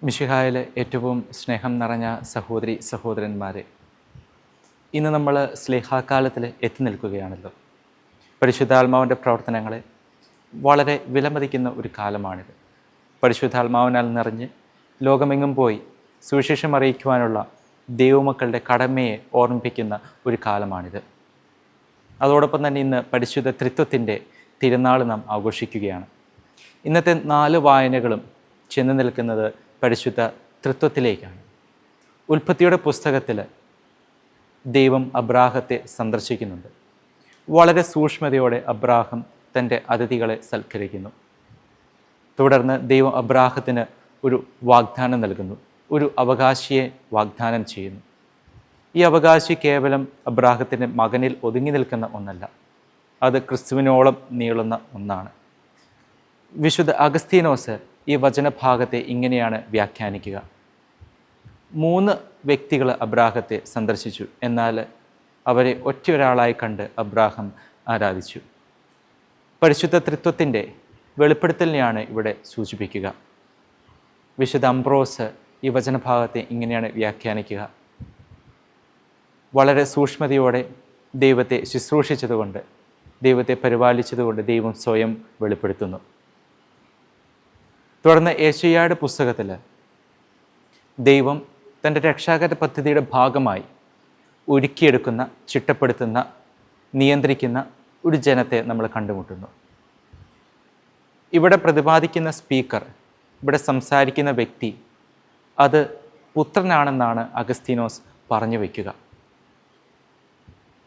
മിശിഹായിലെ ഏറ്റവും സ്നേഹം നിറഞ്ഞ സഹോദരി സഹോദരന്മാരെ, ഇന്ന് നമ്മൾ സ്ലേഹാകാലത്തിൽ എത്തി നിൽക്കുകയാണല്ലോ. പരിശുദ്ധാത്മാവിൻ്റെ പ്രവർത്തനങ്ങളെ വളരെ വിലമതിക്കുന്ന ഒരു കാലമാണിത്. പരിശുദ്ധാത്മാവിനാൽ നിറഞ്ഞ് ലോകമെങ്ങും പോയി സുവിശേഷം അറിയിക്കുവാനുള്ള ദൈവമക്കളുടെ കടമയെ ഓർമ്മിപ്പിക്കുന്ന ഒരു കാലമാണിത്. അതോടൊപ്പം തന്നെ ഇന്ന് പരിശുദ്ധ ത്രിത്വത്തിൻ്റെ തിരുനാൾ നാം ആഘോഷിക്കുകയാണ്. ഇന്നത്തെ 4 വായനകളും ചെന്ന് നിൽക്കുന്നത് പരിശുദ്ധ ത്രിത്വത്തിലേക്കാണ്. ഉൽപ്പത്തിയുടെ പുസ്തകത്തിൽ ദൈവം അബ്രാഹത്തെ സന്ദർശിക്കുന്നുണ്ട്. വളരെ സൂക്ഷ്മതയോടെ അബ്രാഹം തൻ്റെ അതിഥികളെ സൽക്കരിക്കുന്നു. തുടർന്ന് ദൈവം അബ്രാഹത്തിന് ഒരു വാഗ്ദാനം നൽകുന്നു, ഒരു അവകാശിയെ വാഗ്ദാനം ചെയ്യുന്നു. ഈ അവകാശി കേവലം അബ്രാഹത്തിൻ്റെ മകനിൽ ഒതുങ്ങി നിൽക്കുന്ന ഒന്നല്ല, അത് ക്രിസ്തുവിനോളം നീളുന്ന ഒന്നാണ്. വിശുദ്ധ അഗസ്തീനോസ് ഈ വചനഭാഗത്തെ ഇങ്ങനെയാണ് വ്യാഖ്യാനിക്കുക: 3 വ്യക്തികൾ അബ്രാഹത്തെ സന്ദർശിച്ചു, എന്നാൽ അവരെ ഒറ്റയൊരാളായി കണ്ട് അബ്രാഹം ആരാധിച്ചു. പരിശുദ്ധ ത്രിത്വത്തിൻ്റെ വെളിപ്പെടുത്തലിനെയാണ് ഇവിടെ സൂചിപ്പിക്കുക. വിശുദ്ധ അംബ്രോസ് ഈ വചനഭാഗത്തെ ഇങ്ങനെയാണ് വ്യാഖ്യാനിക്കുക: വളരെ സൂക്ഷ്മതയോടെ ദൈവത്തെ ശുശ്രൂഷിച്ചതുകൊണ്ട്, ദൈവത്തെ പരിപാലിച്ചതുകൊണ്ട് ദൈവം സ്വയം വെളിപ്പെടുത്തുന്നു. തുടർന്ന് യെശയ്യായുടെ പുസ്തകത്തിൽ ദൈവം തൻ്റെ രക്ഷാകര പദ്ധതിയുടെ ഭാഗമായി ഒരുക്കിയെടുക്കുന്ന, ചിട്ടപ്പെടുത്തുന്ന, നിയന്ത്രിക്കുന്ന ഒരു ജനത്തെ നമ്മൾ കണ്ടുമുട്ടുന്നു. ഇവിടെ പ്രതിപാദിക്കുന്ന സ്പീക്കർ, ഇവിടെ സംസാരിക്കുന്ന വ്യക്തി, അത് പുത്രനാണെന്നാണ് അഗസ്തീനോസ് പറഞ്ഞു വയ്ക്കുക.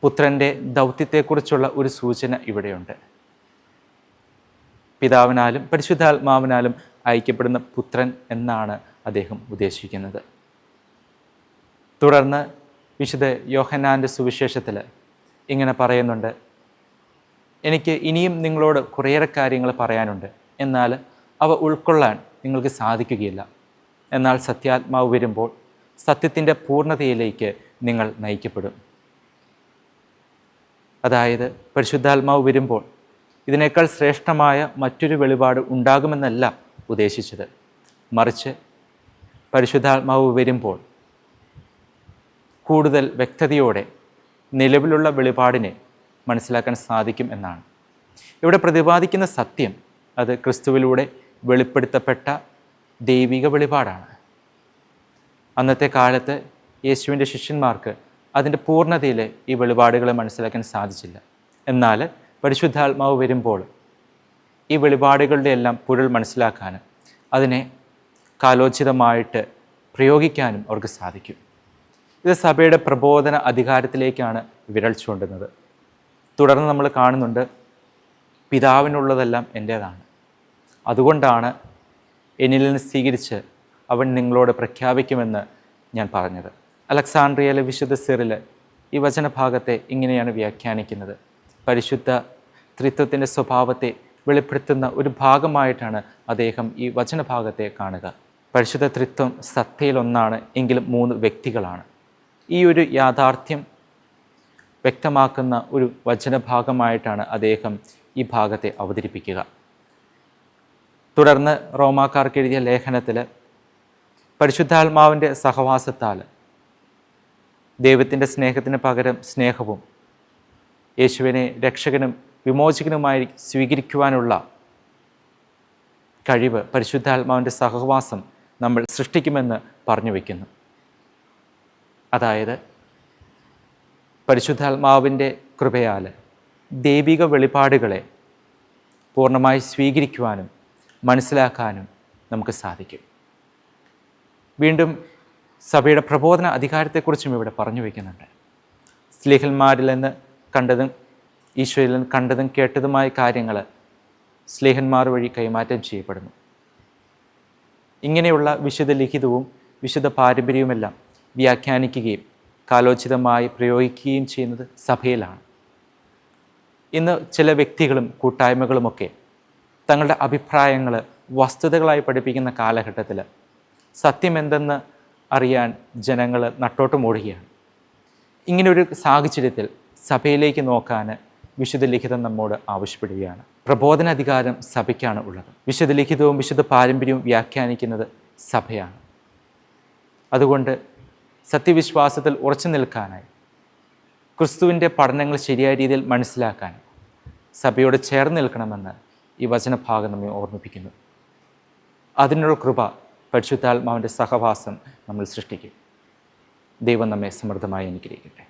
പുത്രൻ്റെ ദൗത്യത്തെക്കുറിച്ചുള്ള ഒരു സൂചന ഇവിടെയുണ്ട്. പിതാവിനാലും പരിശുദ്ധാത്മാവിനാലും അയക്കപ്പെടുന്ന പുത്രൻ എന്നാണ് അദ്ദേഹം ഉദ്ദേശിക്കുന്നത്. തുടർന്ന് വിശുദ്ധ യോഹന്നാൻ്റെ സുവിശേഷത്തിൽ ഇങ്ങനെ പറയുന്നുണ്ട്: എനിക്ക് ഇനിയും നിങ്ങളോട് കുറേയേറെ കാര്യങ്ങൾ പറയാനുണ്ട്, എന്നാൽ അവ ഉൾക്കൊള്ളാൻ നിങ്ങൾക്ക് സാധിക്കുകയില്ല. എന്നാൽ സത്യാത്മാവ് വരുമ്പോൾ സത്യത്തിൻ്റെ പൂർണ്ണതയിലേക്ക് നിങ്ങൾ നയിക്കപ്പെടും. അതായത് പരിശുദ്ധാത്മാവ് വരുമ്പോൾ ഇതിനേക്കാൾ ശ്രേഷ്ഠമായ മറ്റൊരു വെളിപാട് ഉണ്ടാകുമെന്നല്ല ഉദ്ദേശിച്ചത്, മറിച്ച് പരിശുദ്ധാത്മാവ് വരുമ്പോൾ കൂടുതൽ വ്യക്തതയോടെ നിലവിലുള്ള വെളിപാടിനെ മനസ്സിലാക്കാൻ സാധിക്കും എന്നാണ്. ഇവിടെ പ്രതിപാദിക്കുന്ന സത്യം അത് ക്രിസ്തുവിലൂടെ വെളിപ്പെടുത്തപ്പെട്ട ദൈവിക വെളിപാടാണ്. അന്നത്തെ കാലത്ത് യേശുവിൻ്റെ ശിഷ്യന്മാർക്ക് അതിൻ്റെ പൂർണ്ണതയിൽ ഈ വെളിപാടുകളെ മനസ്സിലാക്കാൻ സാധിച്ചില്ല. എന്നാൽ പരിശുദ്ധാത്മാവ് വരുമ്പോൾ ഈ വെളിപാടുകളുടെ എല്ലാം പൊരുൾ മനസ്സിലാക്കാനും അതിനെ കാലോചിതമായിട്ട് പ്രയോഗിക്കാനും അവർക്ക് സാധിക്കും. ഇത് സഭയുടെ പ്രബോധന അധികാരത്തിലേക്കാണ് വിരൽ ചൂണ്ടുന്നത്. തുടർന്ന് നമ്മൾ കാണുന്നുണ്ട്, പിതാവിനുള്ളതെല്ലാം എൻ്റേതാണ്, അതുകൊണ്ടാണ് എന്നിൽ നിന്ന് സ്വീകരിച്ച് അവൻ നിങ്ങളോട് പ്രഖ്യാപിക്കുമെന്ന് ഞാൻ പറഞ്ഞത്. അലക്സാണ്ട്രിയയിലെ വിശുദ്ധ സിറിൽ ഈ വചനഭാഗത്തെ ഇങ്ങനെയാണ് വ്യാഖ്യാനിക്കുന്നത്: പരിശുദ്ധ ത്രിത്വത്തിൻ്റെ സ്വഭാവത്തെ വെളിപ്പെടുത്തുന്ന ഒരു ഭാഗമായിട്ടാണ് അദ്ദേഹം ഈ വചനഭാഗത്തെ കാണുക. പരിശുദ്ധ ത്രിത്വം സത്തയിലൊന്നാണ്, എങ്കിലും 3 വ്യക്തികളാണ്. ഈ ഒരു യാഥാർത്ഥ്യം വ്യക്തമാക്കുന്ന ഒരു വചനഭാഗമായിട്ടാണ് അദ്ദേഹം ഈ ഭാഗത്തെ അവതരിപ്പിക്കുക. തുടർന്ന് റോമാക്കാർക്ക് എഴുതിയ ലേഖനത്തിൽ പരിശുദ്ധാത്മാവിൻ്റെ സഹവാസത്താൽ ദൈവത്തിൻ്റെ സ്നേഹത്തിന് പകരം സ്നേഹവും യേശുവിനെ രക്ഷകനും വിമോചകനുമായി സ്വീകരിക്കുവാനുള്ള കഴിവ് പരിശുദ്ധാത്മാവിൻ്റെ സഹവാസം നമ്മൾ സൃഷ്ടിക്കുമെന്ന് പറഞ്ഞു വയ്ക്കുന്നു. അതായത് പരിശുദ്ധാത്മാവിൻ്റെ കൃപയാൽ ദൈവിക വെളിപാടുകളെ പൂർണ്ണമായി സ്വീകരിക്കുവാനും മനസ്സിലാക്കാനും നമുക്ക് സാധിക്കും. വീണ്ടും സഭയുടെ പ്രബോധന അധികാരത്തെക്കുറിച്ചും ഇവിടെ പറഞ്ഞു വയ്ക്കുന്നുണ്ട്. സ്ലീഹന്മാരിൽ നിന്ന് കണ്ടതും ഈശോയിൽ നിന്ന് കണ്ടതും കേട്ടതുമായ കാര്യങ്ങൾ സ്ലീഹന്മാർ വഴി കൈമാറ്റം ചെയ്യപ്പെടുന്നു. ഇങ്ങനെയുള്ള വിശുദ്ധ ലിഖിതവും വിശുദ്ധ പാരമ്പര്യവുമെല്ലാം വ്യാഖ്യാനിക്കുകയും കാലോചിതമായി പ്രയോഗിക്കുകയും ചെയ്യുന്നത് സഭയിലാണ്. ഇന്ന് ചില വ്യക്തികളും കൂട്ടായ്മകളുമൊക്കെ തങ്ങളുടെ അഭിപ്രായങ്ങൾ വസ്തുതകളായി പഠിപ്പിക്കുന്ന കാലഘട്ടത്തിൽ സത്യം എന്തെന്ന് അറിയാൻ ജനങ്ങൾ നട്ടോട്ട് മൂടുകയാണ്. ഇങ്ങനൊരു സാഹചര്യത്തിൽ സഭയിലേക്ക് നോക്കാൻ വിശുദ്ധ ലിഖിതം നമ്മോട് ആവശ്യപ്പെടുകയാണ്. പ്രബോധനാധികാരം സഭയ്ക്കാണ് ഉള്ളത്. വിശുദ്ധ ലിഖിതവും വിശുദ്ധ പാരമ്പര്യവും വ്യാഖ്യാനിക്കുന്നത് സഭയാണ്. അതുകൊണ്ട് സത്യവിശ്വാസത്തിൽ ഉറച്ചു നിൽക്കാനായി, ക്രിസ്തുവിൻ്റെ പഠനങ്ങൾ ശരിയായ രീതിയിൽ മനസ്സിലാക്കാൻ സഭയോട് ചേർന്ന് നിൽക്കണമെന്ന് ഈ വചനഭാഗം നമ്മെ ഓർമ്മിപ്പിക്കുന്നു. അതിനുള്ള കൃപ പരിശുദ്ധാത്മാവിൻ്റെ സഹവാസം നമ്മൾ സൃഷ്ടിക്കും. ദൈവം നമ്മെ സമൃദ്ധമായി അനുഗ്രഹിക്കട്ടെ.